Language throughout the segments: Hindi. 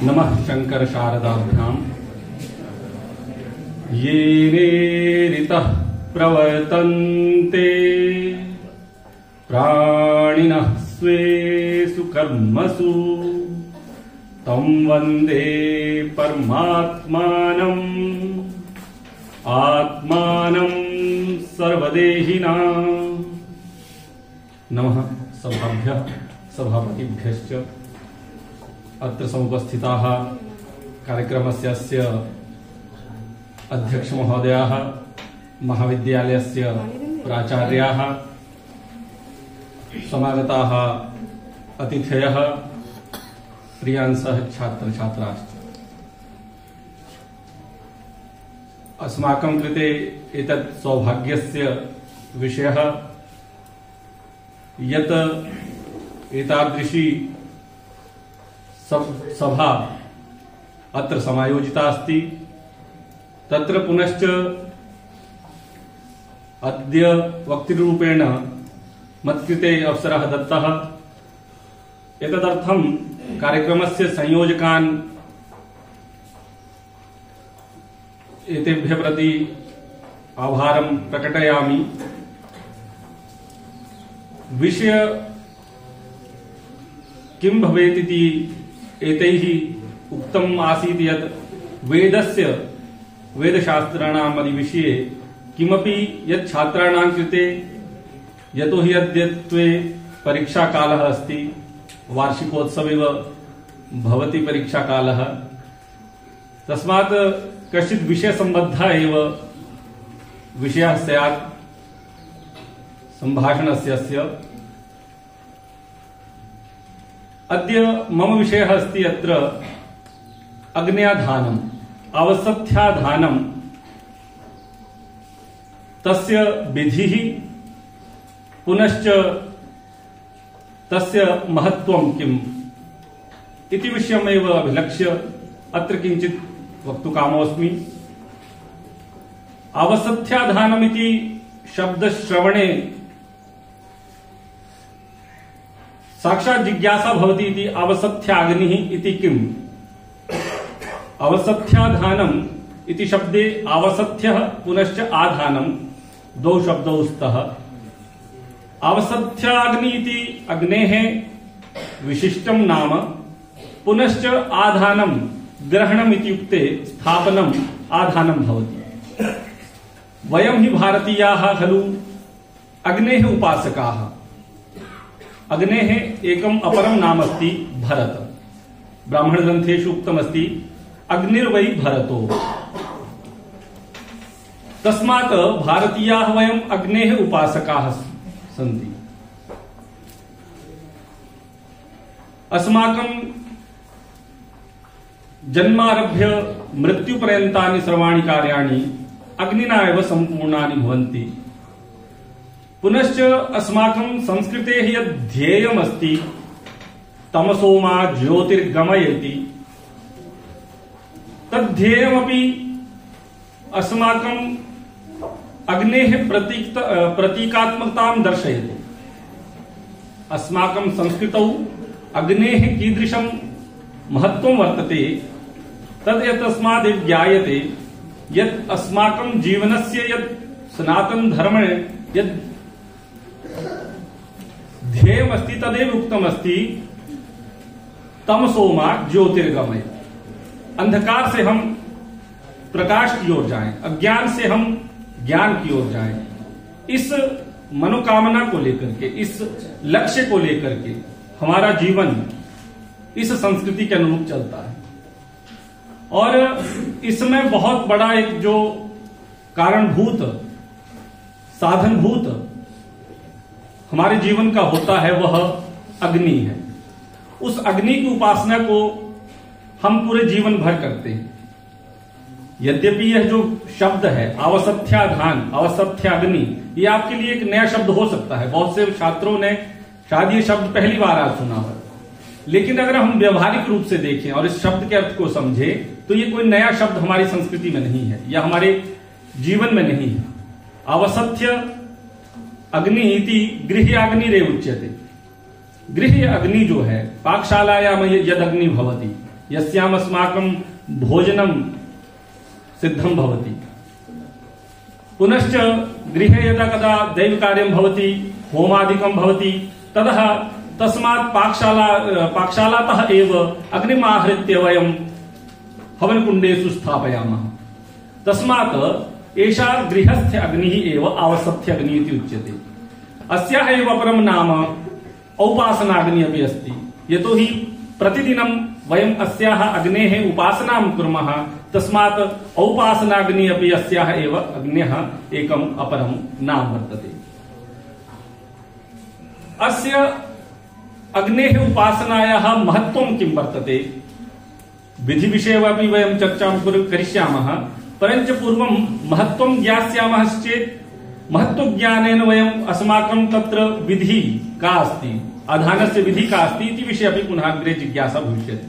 नमः शंकर शारदाभ्याम। ये ऋतः प्रवर्तन्ते प्राणिनः स्वेषु कर्मसु तं वन्दे परमात्मानं आत्मानं सर्वदेहिनां। नमः सभाभ्यः सभापतिभ्यश्च अत्र समुपस्थिताः कार्यक्रमस्य अस्य अध्यक्ष महोदयाः, महाविद्यालयस्य प्राचार्याः, समागताः अतिथयः, प्रियांसः छात्र छात्राश्च। अस्माकं कृते एतत् सौभाग्यस्य विषयः यत् एतादृशी सभा अत्र समायोजिता अस्ति। तत्र पुनश्च अद्य वक्तृरूपेण मत्कृते अवसरः दत्तः। एतदर्थं कार्यक्रमस्य संयोजकान् एतेभ्यः प्रति आभारं प्रकटयामि। विषय किं भवेत् इति एतैः उक्तम् आसीत् यत् वेदशास्त्राणाम् विषये किमपि यत् छात्राणां कृते, यतोहि अद्यत्वे परीक्षाकालः अस्ति, वार्षिकोत्सवेव भवति परीक्षाकालः, तस्मात् कश्चित् विषयसम्बद्धः एव विषयः स्यात् सम्भाषणस्य अस्य। अद्य मम विषयः अस्ति अत्र अग्न्याधानम्, अवसथ्याधानम्, तस्य विधिः, पुनश्च तस्य महत्त्वं किम् इति विषयमेव अभिलक्ष्य अत्र किञ्चित् वक्तुकामोऽस्मि। अवसथ्याधानमिति शब्दश्रवणे साक्षात् जिज्ञासा भवति इति अवसथ्याग्निः इति किम्? अवसथ्याधानम् इति शब्दे अवसथ्यः पुनश्च आधानम् द्वौ शब्दौ स्तः। अवसथ्याग्नि इति अग्नेः विशिष्टं नाम, पुनश्च आधानम् ग्रहणम् इत्युक्ते स्थापनम् आधानम् भवति। वयं हि भारतीयाः खलु अग्नेः उपासकाः। अग्नेः एकम् अपरं नाम अस्ति भरत। ब्राह्मणग्रन्थेषु उक्तमस्ति अग्निर्वै भरतो। तस्मात् भारतीयाः वयम् अग्नेः उपासकाः सन्ति। अस्माकं जन्मारभ्य मृत्युपर्यन्तानि सर्वाणि कार्याणि अग्निना एव सम्पूर्णानि भवन्ति। पुनश्च अस्माकं संस्कृतेः यद् ध्येयमस्ति तमसो मा ज्योतिर्गमयति, तद्ध्येयमपि अस्माकं अग्नेः प्रतीकात्मकतां दर्शयति। अस्माकं संस्कृतौ अग्नेः कीदृशं महत्त्वं वर्तते तद् यतस्माद् ज्ञायते यत् अस्माकं जीवनस्य यत् सनातनधर्मे यद् ध्येयमस्ति तदेव उक्तमस्ति तमसो मा ज्योतिर्गमय। अंधकार से हम प्रकाश की ओर जाएं, अज्ञान से हम ज्ञान की ओर जाएं। इस मनोकामना को लेकर के, इस लक्ष्य को लेकर के हमारा जीवन इस संस्कृति के अनुरूप चलता है। और इसमें बहुत बड़ा एक जो कारणभूत, साधनभूत हमारे जीवन का होता है वह अग्नि है। उस अग्नि की उपासना को हम पूरे जीवन भर करते हैं। यद्यपि यह जो शब्द है अवसथ्याधान, अवसथ्याग्नि, ये आपके लिए एक नया शब्द हो सकता है। बहुत से छात्रों ने शायद ये शब्द पहली बार आज सुना हो, लेकिन अगर हम व्यवहारिक रूप से देखें और इस शब्द के अर्थ को समझें तो ये कोई नया शब्द हमारी संस्कृति में नहीं है या हमारे जीवन में नहीं है। अवसथ्य अग्नि इति गृह्याग्नि रे उच्यते। गृह अग्नि जो है, पाकशालायाम यद अग्नि भवति यस्याम अस्माकं भोजनम सिद्धम भवति। पुनश्च गृहे यदा कदा दैव कार्यं भवति, होमादिकं भवति, ततः तस्मात् पाकशालातः एव अग्निम् आहृत्य वयं हवनकुण्डेषु स्थापयामः। तस्मात् एषा गृहस्थ अग्निः एव आवसथ्य अग्निः इति उच्यते। अस्याः एव अपरं नाम औपासनाग्निः अपि अस्ति। यतोहि प्रतिदिनं वयम् अस्याः अग्नेः उपासनां कुर्मः, तस्मात् औपासनाग्निः अपि अस्याः एव अग्न्यः एकम् अपरं नाम वर्तते। अस्य अग्नेः उपासनायाः महत्त्वं किं वर्तते, विधिविषये अपि वयं चर्चां करिष्यामः, परञ्च पूर्वं महत्त्वं ज्ञास्यामः चेत् महत्त्वज्ञानेन वयम् अस्माकं तत्र विधि का अस्ति, आधानस्य विधि का अस्ति इति विषये अपि पुनः अग्रे जिज्ञासा भविष्यति।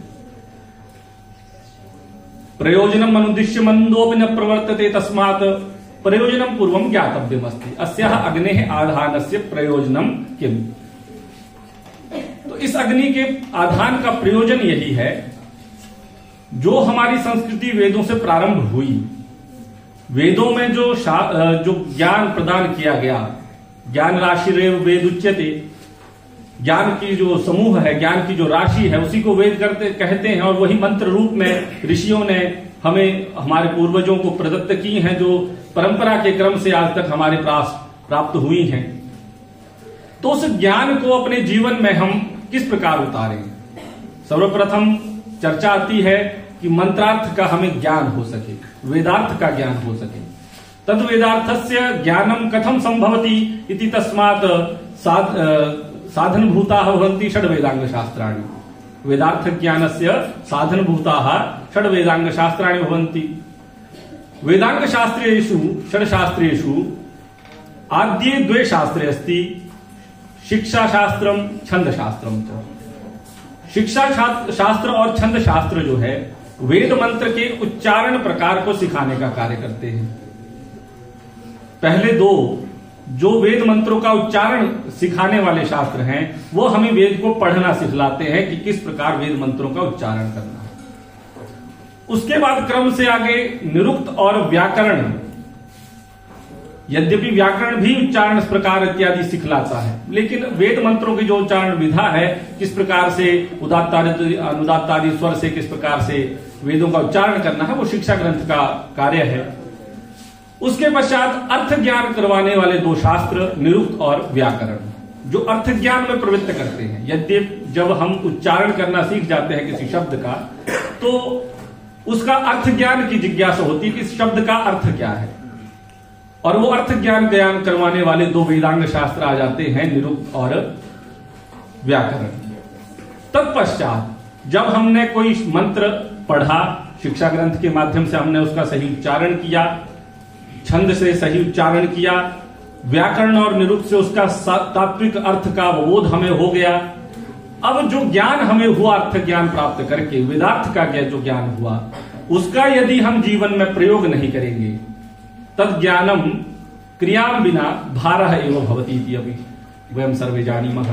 प्रयोजनम् अनुद्दिश्य मन्दोऽपि न प्रवर्तते, तस्मात् प्रयोजनं पूर्वं ज्ञातव्यमस्ति। अस्याः अग्नेः आधानस्य प्रयोजनं किम्? तो इस अग्नि के आधान का प्रयोजन यही है, जो हमारी संस्कृति वेदों से प्रारंभ हुई, वेदों में जो ज्ञान प्रदान किया गया, ज्ञान राशि रेव वेद उच्यते, ज्ञान की जो समूह है, ज्ञान की जो राशि है, उसी को वेद कहते हैं। और वही मंत्र रूप में ऋषियों ने हमें, हमारे पूर्वजों को प्रदत्त की हैं, जो परंपरा के क्रम से आज तक हमारे पास प्राप्त हुई हैं। तो उस ज्ञान को अपने जीवन में हम किस प्रकार उतारें? सर्वप्रथम चर्चा आती है कि मंत्रार्थ का हमें ज्ञान हो सके, वेदार्थ का ज्ञान हो सके। तद वेदार्थस्य ज्ञानम कथम संभवति इति तस्मात् साधनभूताः भवन्ति षड् वेदांग शास्त्राणि। वेदार्थ ज्ञानस्य साधनभूताः षड् वेदांग शास्त्राणि भवन्ति। वेदांग शास्त्रेषु षड् शास्त्रेषु आद्ये द्वे शास्त्रे अस्ति, शिक्षा शास्त्रम छंद शास्त्रम च। शिक्षा शास्त्र और छंद शास्त्र जो है, वेद मंत्र के उच्चारण प्रकार को सिखाने का कार्य करते हैं। पहले दो जो वेद मंत्रों का उच्चारण सिखाने वाले शास्त्र हैं, वो हमें वेद को पढ़ना सिखलाते हैं कि किस प्रकार वेद मंत्रों का उच्चारण करना है। उसके बाद क्रम से आगे निरुक्त और व्याकरण, यद्यपि व्याकरण भी उच्चारण प्रकार इत्यादि सिखलाता है, लेकिन वेद मंत्रों की जो उच्चारण विधा है, किस प्रकार से उदात्तादि अनुदात्तादि स्वर से किस प्रकार से वेदों का उच्चारण करना है, वो शिक्षा ग्रंथ का कार्य है। उसके पश्चात अर्थ ज्ञान करवाने वाले दो शास्त्र, निरुक्त और व्याकरण, जो अर्थ ज्ञान में प्रवृत्त करते हैं। यद्यपि जब हम उच्चारण करना सीख जाते हैं किसी शब्द का, तो उसका अर्थ ज्ञान की जिज्ञासा होती है कि इस शब्द का अर्थ क्या है, और वो अर्थ ज्ञान करवाने वाले दो वेदांग शास्त्र आ जाते हैं, निरुक्त और व्याकरण। तत्पश्चात जब हमने कोई मंत्र पढ़ा, शिक्षा ग्रंथ के माध्यम से हमने उसका सही उच्चारण किया, छंद से सही उच्चारण किया, व्याकरण और निरुक्त से उसका तात्विक अर्थ का बोध हमें हो गया। अब जो ज्ञान हमें हुआ, अर्थ ज्ञान प्राप्त करके वेदार्थ का जो ज्ञान हुआ, उसका यदि हम जीवन में प्रयोग नहीं करेंगे, तद ज्ञानम क्रियाम बिना भारः एव भवति इति अपि वयं सर्वे जानीमः।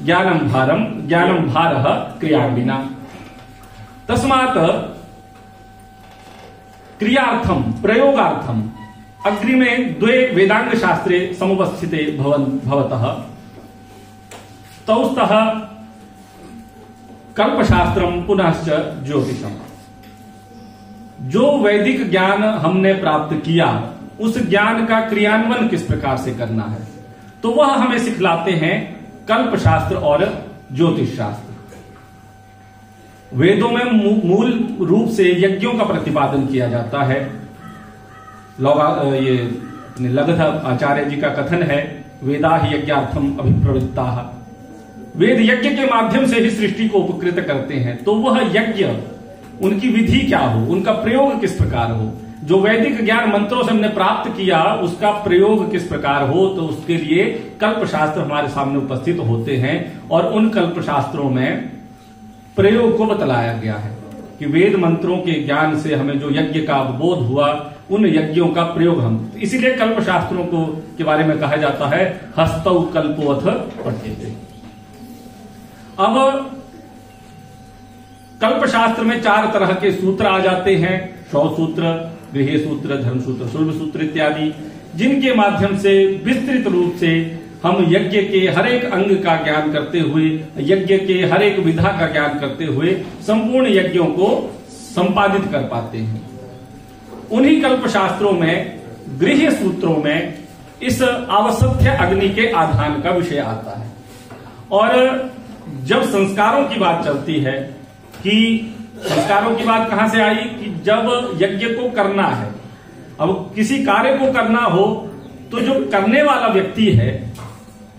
ज्ञानम भारः क्रियाम बिना। तस्मात् क्रियार्थम प्रयोगार्थम अग्रिमे द्वे वेदांग शास्त्रे समुपस्थिते भवतः तौस्तः कल्पशास्त्रम पुनश्च ज्योतिषम। जो वैदिक ज्ञान हमने प्राप्त किया, उस ज्ञान का क्रियान्वयन किस प्रकार से करना है, तो वह हमें सिखलाते हैं कल्पशास्त्र और ज्योतिष शास्त्र। वेदों में मूल रूप से यज्ञों का प्रतिपादन किया जाता है। ये लगध आचार्य जी का कथन है, वेदा ही यज्ञार्थम अभिप्रवृत्ताः। वेद यज्ञ के माध्यम से ही सृष्टि को उपकृत करते हैं। तो वह यज्ञ, उनकी विधि क्या हो, उनका प्रयोग किस प्रकार हो, जो वैदिक ज्ञान मंत्रों से हमने प्राप्त किया उसका प्रयोग किस प्रकार हो, तो उसके लिए कल्प शास्त्र हमारे सामने उपस्थित होते हैं और उन कल्प शास्त्रों में प्रयोग को बतलाया गया है कि वेद मंत्रों के ज्ञान से हमें जो यज्ञ का बोध हुआ उन यज्ञों का प्रयोग हम, इसीलिए कल्प शास्त्रों को के बारे में कहा जाता है हस्तौ कल्पोऽथ पठ्यते। अब कल्प शास्त्र में 4 तरह के सूत्र आ जाते हैं, शौ सूत्र, गृह सूत्र, धर्म सूत्र, शुल्ब सूत्र इत्यादि, जिनके माध्यम से विस्तृत रूप से हम यज्ञ के हर एक अंग का ज्ञान करते हुए, यज्ञ के हर एक विधा का ज्ञान करते हुए संपूर्ण यज्ञों को संपादित कर पाते हैं। उन्हीं कल्प शास्त्रों में गृह सूत्रों में इस आवसथ्य अग्नि के आधान का विषय आता है। और जब संस्कारों की बात चलती है कि संस्कारों की बात कहां से आई, कि जब यज्ञ को करना है, अब किसी कार्य को करना हो तो जो करने वाला व्यक्ति है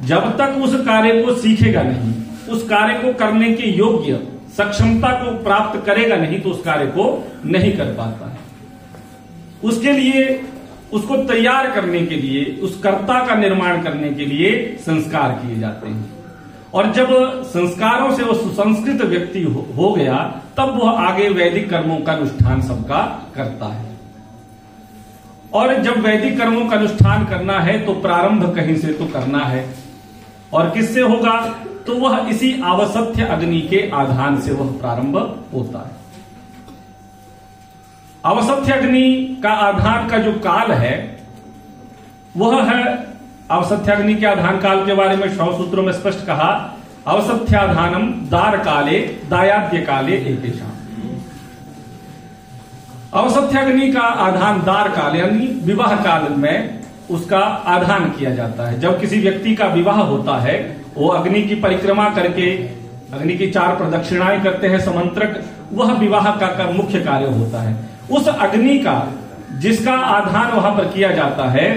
जब तक उस कार्य को सीखेगा नहीं, उस कार्य को करने के योग्य सक्षमता को प्राप्त करेगा नहीं, तो उस कार्य को नहीं कर पाता है। उसके लिए, उसको तैयार करने के लिए, उस कर्ता का निर्माण करने के लिए संस्कार किए जाते हैं। और जब संस्कारों से वो सुसंस्कृत व्यक्ति हो गया, तब वह आगे वैदिक कर्मों का अनुष्ठान सबका करता है। और जब वैदिक कर्मों का अनुष्ठान करना है तो प्रारंभ कहीं से तो करना है, और किससे होगा, तो वह इसी आवसथ्य अग्नि के आधान से वह प्रारंभ होता है। आवसथ्य अग्नि का आधान का जो काल है वह है, आवसथ्याग्नि के आधान काल के बारे में शौ सूत्रों में स्पष्ट कहा, अवसथ्याधानम दार काले दायाद्य काले एकेशाम। अवसथ्याग्नि का आधान दार काल यानी विवाह काल में उसका आधान किया जाता है। जब किसी व्यक्ति का विवाह होता है, वो अग्नि की परिक्रमा करके अग्नि की 4 प्रदक्षिणाएं करते हैं समंत्रक, वह विवाह का मुख्य कार्य होता है। उस अग्नि का जिसका आधान वहां पर किया जाता है,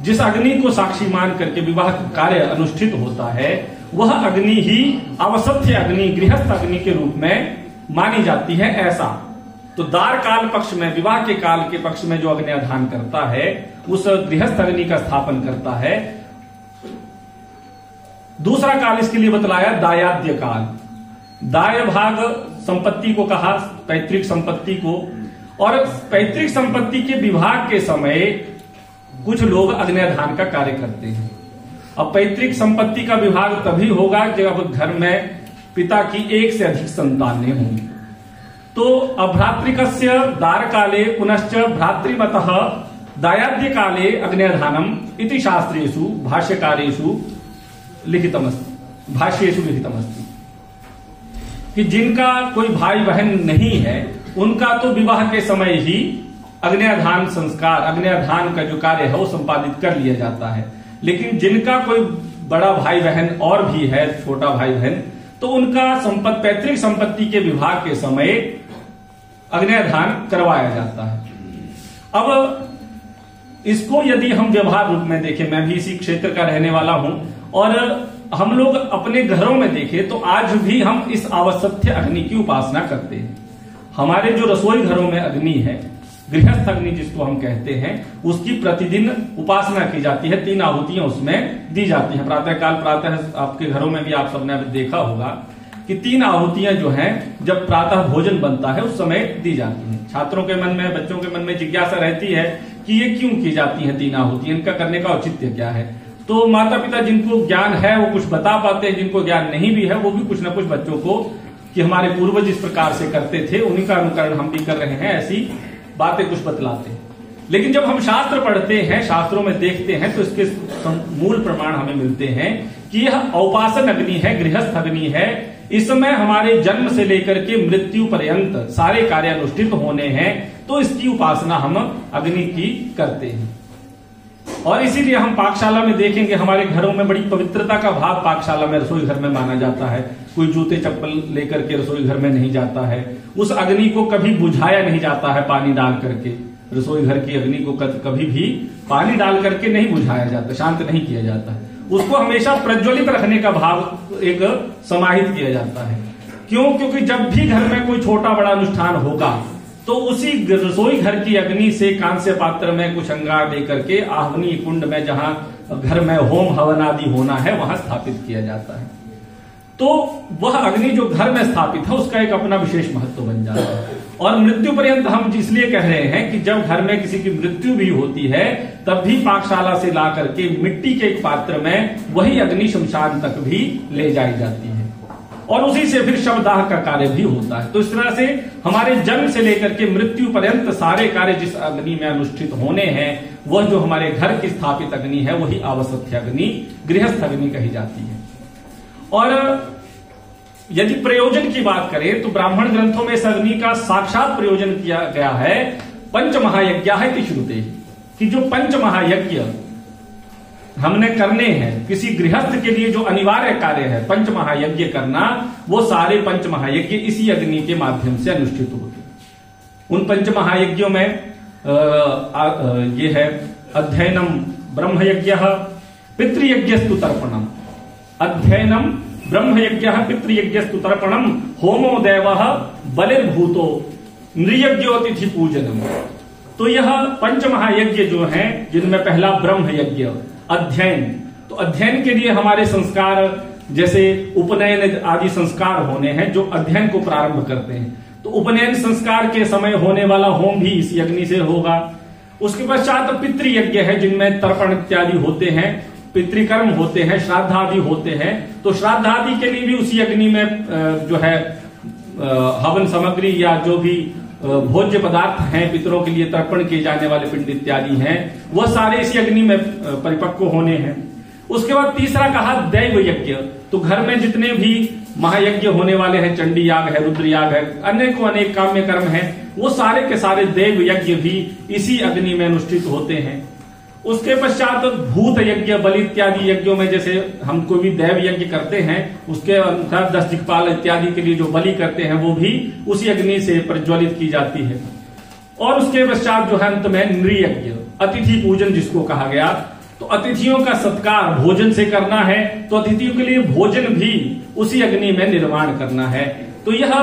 जिस अग्नि को साक्षी मान करके विवाह कार्य अनुष्ठित होता है, वह अग्नि ही अवसथ्य अग्नि, गृहस्थ अग्नि के रूप में मानी जाती है। ऐसा तो दार काल पक्ष में, विवाह के काल के पक्ष में जो अग्न्याधान करता है उस गृहस्थ अग्नि का स्थापन करता है। दूसरा काल इसके लिए बतलाया दायाद्य काल। दाय भाग संपत्ति को कहा, पैतृक संपत्ति को, और पैतृक संपत्ति के विभाग के समय कुछ लोग अग्न्याधान का कार्य करते हैं। अब पैतृक संपत्ति का विभाग तभी होगा जब घर में पिता की 1 से अधिक संतानें होंगी। तो अभ्रातृकस्य दार काले पुनश्च भ्रातृमतः दायाद्य काले अग्न्याधानम इति शास्त्रेषु भाष्यकारेषु लिखितमस्ति, भाष्येषु लिखितमस्ति, कि जिनका कोई भाई बहन नहीं है उनका तो विवाह के समय ही अग्न्याधान संस्कार, अग्न्याधान का जो कार्य है वो संपादित कर लिया जाता है। लेकिन जिनका कोई बड़ा भाई बहन और भी है, छोटा भाई बहन, तो उनका पैतृक संपत्ति के विभाग के समय अग्न्याधान करवाया जाता है। अब इसको यदि हम व्यवहार रूप में देखें, मैं भी इसी क्षेत्र का रहने वाला हूं, और हम लोग अपने घरों में देखें तो आज भी हम इस आवसथ्य अग्नि की उपासना करते हैं। हमारे जो रसोई घरों में अग्नि है, गृहस्थ अग्नि जिसको हम कहते हैं, उसकी प्रतिदिन उपासना की जाती है। 3 आहुतियां उसमें दी जाती हैं। प्रातःकाल, प्रातः आपके घरों में भी आप सबने देखा होगा कि 3 आहुतियां जो हैं जब प्रातः भोजन बनता है उस समय दी जाती हैं। छात्रों के मन में, बच्चों के मन में जिज्ञासा रहती है कि ये क्यों की जाती हैं 3 आहुतियां, इनका करने का औचित्य क्या है। तो माता पिता जिनको ज्ञान है वो कुछ बता पाते हैं, जिनको ज्ञान नहीं भी है वो भी कुछ ना कुछ बच्चों को, कि हमारे पूर्वज इस प्रकार से करते थे, उन्हीं का अनुकरण हम भी कर रहे हैं, ऐसी बातें कुछ बतलाते हैं। लेकिन जब हम शास्त्र पढ़ते हैं, शास्त्रों में देखते हैं, तो इसके मूल प्रमाण हमें मिलते हैं कि यह औपासन अग्नि है, गृहस्थ अग्नि है। इस समय हमारे जन्म से लेकर के मृत्यु पर्यंत सारे कार्य अनुष्ठित होने हैं, तो इसकी उपासना हम अग्नि की करते हैं। और इसीलिए हम पाकशाला में देखेंगे, हमारे घरों में बड़ी पवित्रता का भाव पाकशाला में, रसोई घर में माना जाता है। कोई जूते चप्पल लेकर के रसोई घर में नहीं जाता है। उस अग्नि को कभी बुझाया नहीं जाता है पानी डाल करके। रसोई घर की अग्नि को कभी भी पानी डाल करके नहीं बुझाया जाता, शांत नहीं किया जाता है। उसको हमेशा प्रज्वलित रखने का भाव एक समाहित किया जाता है। क्यों? क्योंकि जब भी घर में कोई छोटा बड़ा अनुष्ठान होगा तो उसी रसोई घर की अग्नि से कांस्य पात्र में कुछ अंगार दे करके आहवनी कुंड में, जहां घर में होम हवन आदि होना है, वहां स्थापित किया जाता है। तो वह अग्नि जो घर में स्थापित है उसका एक अपना विशेष महत्व बन जाता है। और मृत्यु पर्यंत हम इसलिए कह रहे हैं कि जब घर में किसी की मृत्यु भी होती है तब भी पाकशाला से ला करके मिट्टी के एक पात्र में वही अग्नि शमशान तक भी ले जाई जाती है और उसी से फिर शवदाह का कार्य भी होता है। तो इस तरह से हमारे जन्म से लेकर के मृत्यु पर्यंत सारे कार्य जिस अग्नि में अनुष्ठित होने हैं वह जो हमारे घर की स्थापित अग्नि है वही आवसथ्य अग्नि, गृहस्थ अग्नि कही जाती है। और यदि प्रयोजन की बात करें तो ब्राह्मण ग्रंथों में इस अग्नि का साक्षात प्रयोजन किया गया है पंच महायज्ञ है श्रुते, कि जो पंच महायज्ञ हमने करने हैं किसी गृहस्थ के लिए जो अनिवार्य कार्य है पंच महायज्ञ करना, वो सारे पंच महायज्ञ इसी अग्नि के माध्यम से अनुष्ठित होते हैं। उन पंच महायज्ञों में ये है अध्ययनम ब्रह्मयज्ञ, पितृयज्ञस्तु तर्पणम, अध्ययनम ब्रह्मयज्ञ पितृयज्ञस्तु तर्पणम, होमो देवः बलिर्भूतो नृयज्ञोतिथि पूजनम। तो यह पंच महायज्ञ जो हैं जिनमें पहला ब्रह्म यज्ञ, अध्ययन, तो अध्ययन के लिए हमारे संस्कार जैसे उपनयन आदि संस्कार होने हैं जो अध्ययन को प्रारंभ करते हैं, तो उपनयन संस्कार के समय होने वाला होम भी इसी अग्नि से होगा। उसके पश्चात पितृयज्ञ है जिनमें तर्पण इत्यादि होते हैं, पितृकर्म होते हैं, श्राद्ध आदि होते हैं, तो श्राद्ध आदि के लिए भी उसी अग्नि में जो है हवन सामग्री या जो भी भोज्य पदार्थ हैं पितरों के लिए तर्पण किए जाने वाले पिंड इत्यादि हैं वह सारे इसी अग्नि में परिपक्व होने हैं। उसके बाद तीसरा कहा दैव यज्ञ, तो घर में जितने भी महायज्ञ होने वाले हैं, चंडी याग है, रुद्र याग है, अनेक काम्य कर्म है, वो सारे के सारे देव यज्ञ भी इसी अग्नि में अनुष्ठित होते हैं। उसके पश्चात भूत यज्ञ, बलि इत्यादि यज्ञों में जैसे हम कोई भी दैव यज्ञ करते हैं उसके अनुसार 10 दिक्पाल इत्यादि के लिए जो बलि करते हैं वो भी उसी अग्नि से प्रज्वलित की जाती है। और उसके पश्चात जो है अंत में नृयज्ञ, अतिथि पूजन जिसको कहा गया, तो अतिथियों का सत्कार भोजन से करना है, तो अतिथियों के लिए भोजन भी उसी अग्नि में निर्माण करना है। तो यह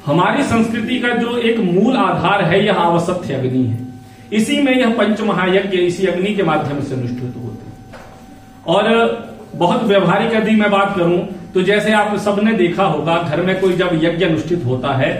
हमारी संस्कृति का जो एक मूल आधार है यह आवसथ्य अग्नि है। इसी में यह पंच महायज्ञ इसी अग्नि के माध्यम से अनुष्ठित होते हैं। और बहुत व्यवहारिक यदि मैं बात करूं तो जैसे आप सबने देखा होगा घर में कोई जब यज्ञ अनुष्ठित होता है,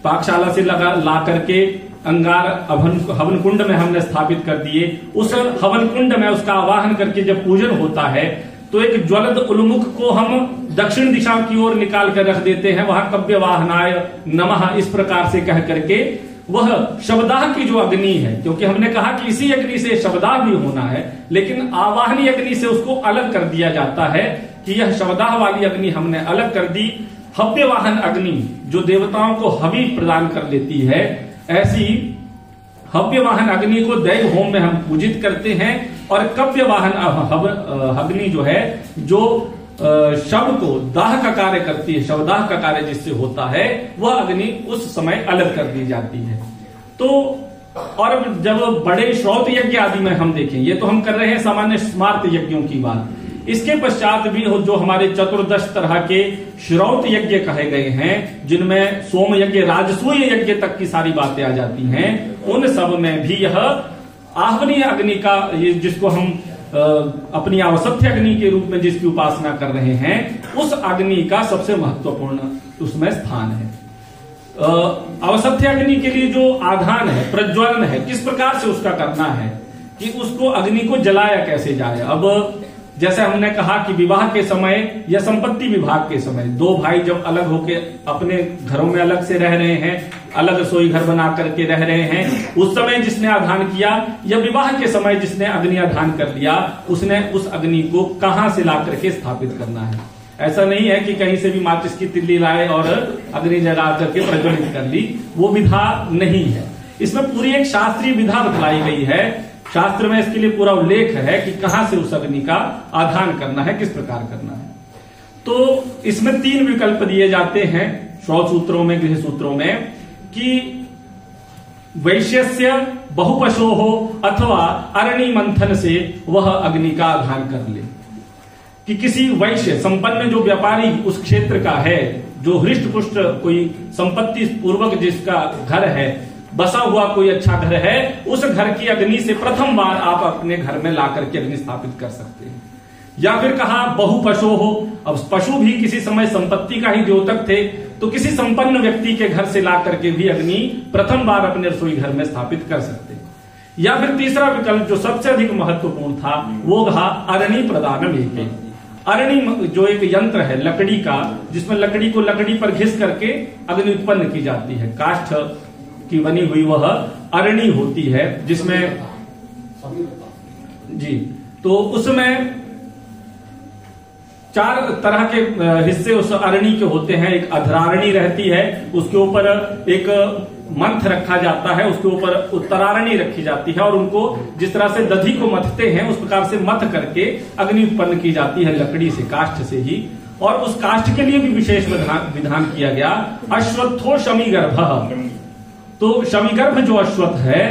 पाकशाला से ला करके अंगार हवन कुंड में हमने स्थापित कर दिए, उस हवन कुंड में उसका आवाहन करके जब पूजन होता है तो एक ज्वलद उन्मुख को हम दक्षिण दिशा की ओर निकाल कर रख देते हैं, वहां कव्य वाहनाय नमः इस प्रकार से कह करके वह शवदाह की जो अग्नि है, क्योंकि हमने कहा कि इसी अग्नि से शवदाह भी होना है, लेकिन आवाहनी अग्नि से उसको अलग कर दिया जाता है कि यह शवदाह वाली अग्नि हमने अलग कर दी। हव्य वाहन अग्नि जो देवताओं को हवि प्रदान कर लेती है, ऐसी हव्य वाहन अग्नि को दैव होम में हम पूजित करते हैं। और कव्य वाहन अग्नि जो है जो शव को दाह का कार्य करती है, शवदाह का कार्य जिससे होता है, वह अग्नि उस समय अलग कर दी जाती है। तो और जब बड़े श्रौत यज्ञ आदि में हम देखें, ये तो हम कर रहे हैं सामान्य स्मार्त यज्ञों की बात, इसके पश्चात भी जो हमारे 14 तरह के श्रौत यज्ञ कहे गए हैं जिनमें सोम यज्ञ, राजसूय यज्ञ तक की सारी बातें आ जाती हैं, उन सब में भी यह आहवनी अग्नि का, जिसको हम अपनी आवसथ्य अग्नि के रूप में जिसकी उपासना कर रहे हैं, उस अग्नि का सबसे महत्वपूर्ण उसमें स्थान है। आवसथ्य अग्नि के लिए जो आधान है, प्रज्वलन है, किस प्रकार से उसका करना है कि उसको अग्नि को जलाया कैसे जाए। अब जैसे हमने कहा कि विवाह के समय या संपत्ति विभाग के समय दो भाई जब अलग होके अपने घरों में अलग से रह रहे हैं, अलग रसोई घर बना करके रह रहे हैं, उस समय जिसने आधान किया या विवाह के समय जिसने अग्नि आधान कर लिया, उसने उस अग्नि को कहां से ला करके स्थापित करना है। ऐसा नहीं है कि कहीं से भी माचिस की तिल्ली लाए और अग्नि जला करके प्रज्वलित कर ली, वो विधा नहीं है। इसमें पूरी एक शास्त्रीय विधा बतलाई गई है, शास्त्र में इसके लिए पूरा उल्लेख है कि कहां से उस अग्नि का आधान करना है, किस प्रकार करना है। तो इसमें 3 विकल्प दिए जाते हैं श्रौत सूत्रों में, गृह सूत्रों में, कि वैश्यस्य बहुपशोः अथवा अरणि मंथन से वह अग्नि का आधान कर ले, कि किसी वैश्य संपन्न जो व्यापारी उस क्षेत्र का है, जो हृष्ट पुष्ट कोई संपत्ति पूर्वक जिसका घर है, बसा हुआ कोई अच्छा घर है, उस घर की अग्नि से प्रथम बार आप अपने घर में ला करके अग्नि स्थापित कर सकते हैं। या फिर कहा बहु पशु हो, अब पशु भी किसी समय संपत्ति का ही द्योतक थे, तो किसी संपन्न व्यक्ति के घर से ला करके भी अग्नि प्रथम बार अपने रसोई घर में स्थापित कर सकते हैं। या फिर तीसरा विकल्प जो सबसे अधिक महत्वपूर्ण था वो कहा अरणि प्रदानम एके। अरणि जो एक यंत्र है लकड़ी का, जिसमें लकड़ी को लकड़ी पर घिस करके अग्नि उत्पन्न की जाती है, काष्ठ की बनी हुई वह अरणि होती है, जिसमें जी तो उसमें 4 तरह के हिस्से उस अरणि के होते हैं। एक अधरारणी रहती है, उसके ऊपर एक मंथ रखा जाता है, उसके ऊपर उत्तरारणी रखी जाती है, और उनको जिस तरह से दधी को मथते हैं उस प्रकार से मथ करके अग्नि उत्पन्न की जाती है लकड़ी से, काष्ठ से ही। और उस काष्ठ के लिए भी विशेष विधान किया गया। अश्वत्थो शमीगर्भ, तो शमीगर्भ जो अश्वत्थ है,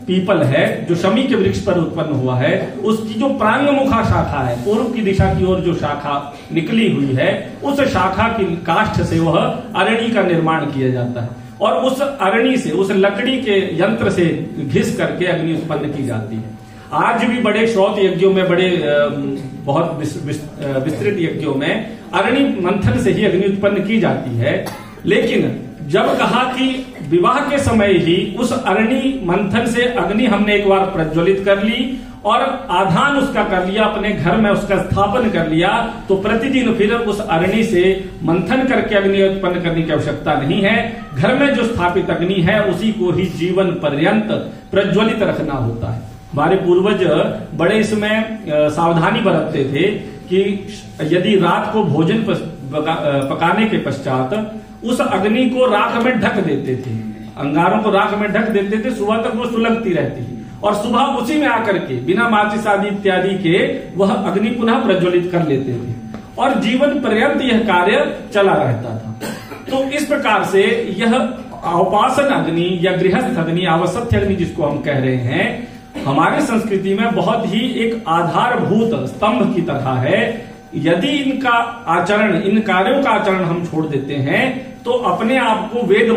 पीपल है, जो शमी के वृक्ष पर उत्पन्न हुआ है, उसकी जो प्रांगमुखा शाखा है, पूर्व की दिशा की ओर जो शाखा निकली हुई है, उस शाखा की काष्ठ से वह अरणि का निर्माण किया जाता है, और उस अरणि से, उस लकड़ी के यंत्र से घिस करके अग्नि उत्पन्न की जाती है। आज भी बड़े श्रौत यज्ञों में, बड़े बहुत विस्तृत यज्ञों में अरणि मंथन से ही अग्नि उत्पन्न की जाती है। लेकिन जब कहा कि विवाह के समय ही उस अरणि मंथन से अग्नि हमने एक बार प्रज्वलित कर ली और आधान उसका कर लिया, अपने घर में उसका स्थापन कर लिया, तो प्रतिदिन फिर उस अरणि से मंथन करके अग्नि उत्पन्न करने की आवश्यकता नहीं है। घर में जो स्थापित अग्नि है उसी को ही जीवन पर्यंत प्रज्वलित रखना होता है। हमारे पूर्वज बड़े इसमें सावधानी बरतते थे कि यदि रात को भोजन पकाने के पश्चात उस अग्नि को राख में ढक देते थे, अंगारों को राख में ढक देते थे, सुबह तक वो सुलगती रहती है, और सुबह उसी में आकर के बिना माचिस आदि इत्यादि के वह अग्नि पुनः प्रज्वलित कर लेते थे, और जीवन पर्यंत यह कार्य चला रहता था। तो इस प्रकार से यह उपासन अग्नि या गृहस्थ अग्नि, आवसथ्य अग्नि जिसको हम कह रहे हैं, हमारे संस्कृति में बहुत ही एक आधारभूत स्तंभ की तरह है। यदि इनका आचरण, इन कार्यों का आचरण हम छोड़ देते हैं तो अपने आप को वेद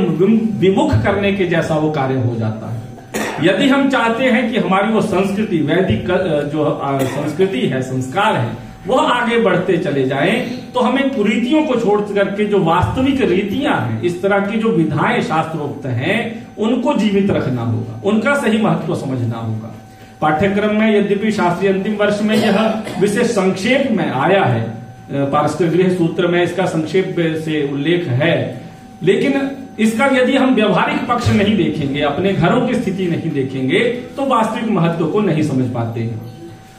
विमुख करने के जैसा वो कार्य हो जाता है। यदि हम चाहते हैं कि हमारी वो संस्कृति, वैदिक जो संस्कृति है, संस्कार है, वह आगे बढ़ते चले जाएं, तो हमें कुरीतियों को छोड़ करके जो वास्तविक रीतियां हैं, इस तरह की जो विधाएं शास्त्रोक्त हैं, उनको जीवित रखना होगा, उनका सही महत्व समझना होगा। पाठ्यक्रम में यद्यपि शास्त्रीय अंतिम वर्ष में यह विषय संक्षेप में आया है, पारस्कर गृह सूत्र में इसका संक्षेप से उल्लेख है, लेकिन इसका यदि हम व्यवहारिक पक्ष नहीं देखेंगे, अपने घरों की स्थिति नहीं देखेंगे, तो वास्तविक महत्व को नहीं समझ पाते हैं।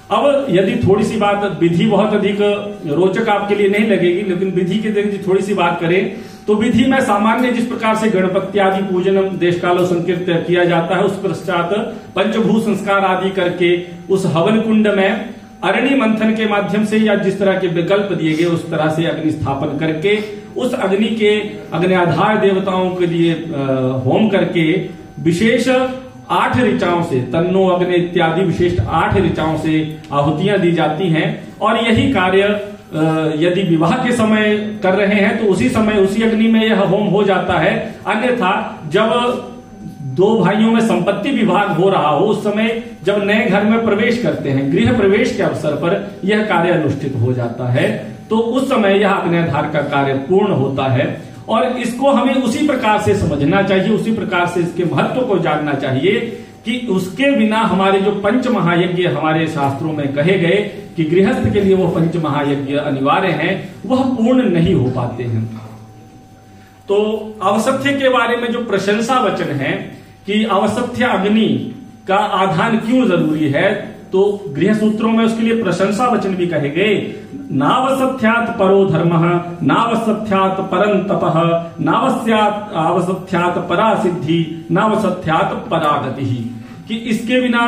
अब यदि थोड़ी सी बात, विधि बहुत अधिक रोचक आपके लिए नहीं लगेगी, लेकिन विधि की थोड़ी सी बात करें तो विधि में सामान्य जिस प्रकार से गणपति आदि पूजन देश कालो संकीर्त किया जाता है, उस पश्चात पंचभूत संस्कार आदि करके उस हवन कुंड में अरणि मंथन के माध्यम से या जिस तरह के विकल्प दिए गए उस तरह से अग्नि स्थापन करके उस अग्नि के अग्निआधार देवताओं के लिए होम करके विशेष 8 ऋचाओं से, तन्नो अग्नि इत्यादि विशिष्ट 8 ऋचाओं से आहुतियां दी जाती हैं। और यही कार्य यदि विवाह के समय कर रहे हैं तो उसी समय उसी अग्नि में यह होम हो जाता है। अन्यथा जब 2 भाइयों में संपत्ति विभाग हो रहा हो, उस समय जब नए घर में प्रवेश करते हैं, गृह प्रवेश के अवसर पर यह कार्य अनुष्ठित हो जाता है, तो उस समय यह अग्निआधार का कार्य पूर्ण होता है। और इसको हमें उसी प्रकार से समझना चाहिए, उसी प्रकार से इसके महत्व को जानना चाहिए कि उसके बिना हमारे जो पंच महायज्ञ हमारे शास्त्रों में कहे गए कि गृहस्थ के लिए वो पंच महायज्ञ अनिवार्य हैं, वह पूर्ण नहीं हो पाते हैं। तो अवसथ्य के बारे में जो प्रशंसा वचन है कि अवसथ्य अग्नि का आधान क्यों जरूरी है, तो गृह सूत्रों में उसके लिए प्रशंसा वचन भी कहे गए। नावसथ्यात परो धर्मः, नावसथ्यात परं तपः, नावस्यात आवसथ्यात परा सिद्धि, नावसथ्यात परा गतिः, कि इसके बिना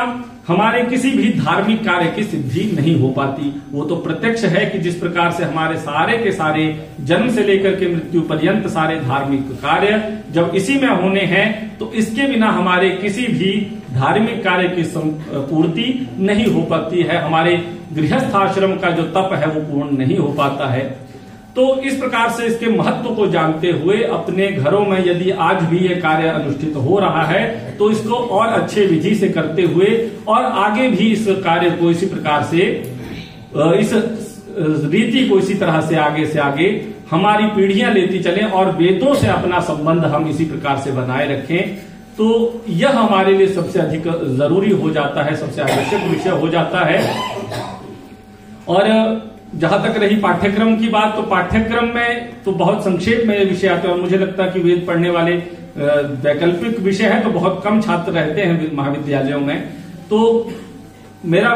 हमारे किसी भी धार्मिक कार्य की सिद्धि नहीं हो पाती। वो तो प्रत्यक्ष है कि जिस प्रकार से हमारे सारे के सारे जन्म से लेकर के मृत्यु पर्यंत सारे धार्मिक कार्य जब इसी में होने हैं, तो इसके बिना हमारे किसी भी धार्मिक कार्य की पूर्ति नहीं हो पाती है। हमारे गृहस्थ आश्रम का जो तप है वो पूर्ण नहीं हो पाता है। तो इस प्रकार से इसके महत्व को जानते हुए अपने घरों में यदि आज भी ये कार्य अनुष्ठित हो रहा है तो इसको और अच्छे विधि से करते हुए और आगे भी इस कार्य को इसी प्रकार से इस रीति को इसी तरह से आगे हमारी पीढ़ियां लेती चलें और वेदों से अपना संबंध हम इसी प्रकार से बनाए रखें, तो यह हमारे लिए सबसे अधिक जरूरी हो जाता है, सबसे आवश्यक विषय हो जाता है। और जहां तक रही पाठ्यक्रम की बात, तो पाठ्यक्रम में तो बहुत संक्षेप में विषय आते हैं और मुझे लगता है कि वेद पढ़ने वाले वैकल्पिक विषय है तो बहुत कम छात्र रहते हैं महाविद्यालयों में। तो मेरा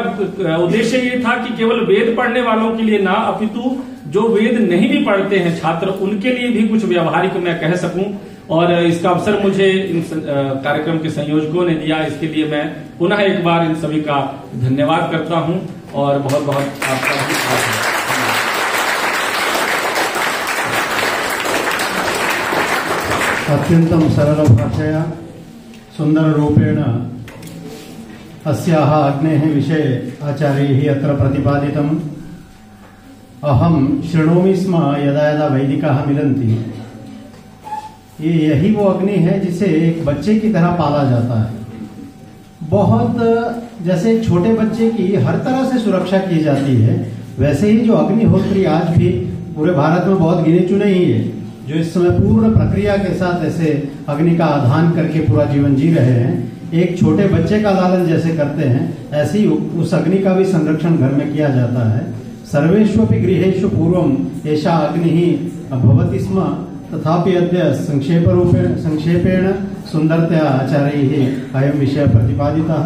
उद्देश्य ये था कि केवल वेद पढ़ने वालों के लिए ना, अपितु जो वेद नहीं भी पढ़ते हैं छात्र, उनके लिए भी कुछ व्यवहारिक मैं कह सकूं। और इसका अवसर मुझे इन कार्यक्रम के संयोजकों ने दिया, इसके लिए मैं पुनः एक बार इन सभी का धन्यवाद करता हूं और बहुत बहुत आपका भी आभार। अत्यंतं सरलभाषया सुन्दररूपेण अस्याः अग्नेः विषये आचार्यैः अत्र प्रतिपादितम्। अहं शृणोमि स्म यदा यदा वैदिकाः मिलन्ति, यही वो अग्नि है जिसे एक बच्चे की तरह पाला जाता है। बहुत जैसे एक छोटे बच्चे की हर तरह से सुरक्षा की जाती है, वैसे ही जो अग्निहोत्री आज भी पूरे भारत में बहुत गिने चुने ही है जो इस समय पूर्ण प्रक्रिया के साथ ऐसे अग्नि का आधान करके पूरा जीवन जी रहे हैं। एक छोटे बच्चे का लालन जैसे करते हैं, ऐसे ही उस अग्नि का भी संरक्षण घर में किया जाता है। सर्वेष्वपि गृहेषु पूर्वम एषा अग्निः भवति स्म, तथापि अद्य संक्षेपेण सुन्दरतया आचार्यैः अयं विषयः प्रतिपादितः।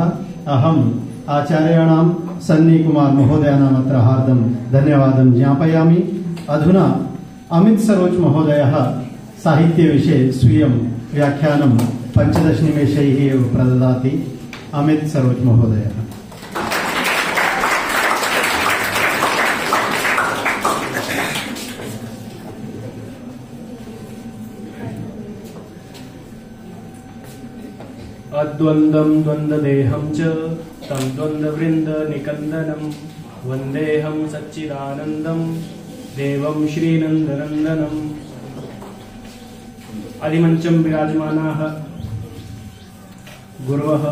अहम् आचार्याणां सन्नी कुमार महोदयानाम् अत्र हार्दं धन्यवादं ज्ञापयामि। अधुना अमित सरोज महोदयः साहित्यविषये स्वीयं व्याख्यानं 15 निमेषैः एव प्रददाति। अमित सरोज महोदयः। अद्वन्द्वं द्वन्द्वदेहं च तं द्वन्द्ववृन्दनिकन्दनं वन्देऽहं सच्चिदानन्दं देवं श्रीनन्दनन्दनम्। आदिमञ्चं विराजमानाः गुरवः,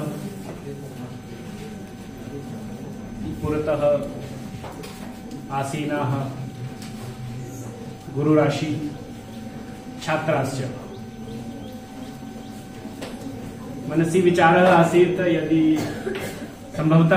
पुरतः आसीनाः गुरुराशि छात्राश्च, मनसि विचारः आसीत् यदि संभवतः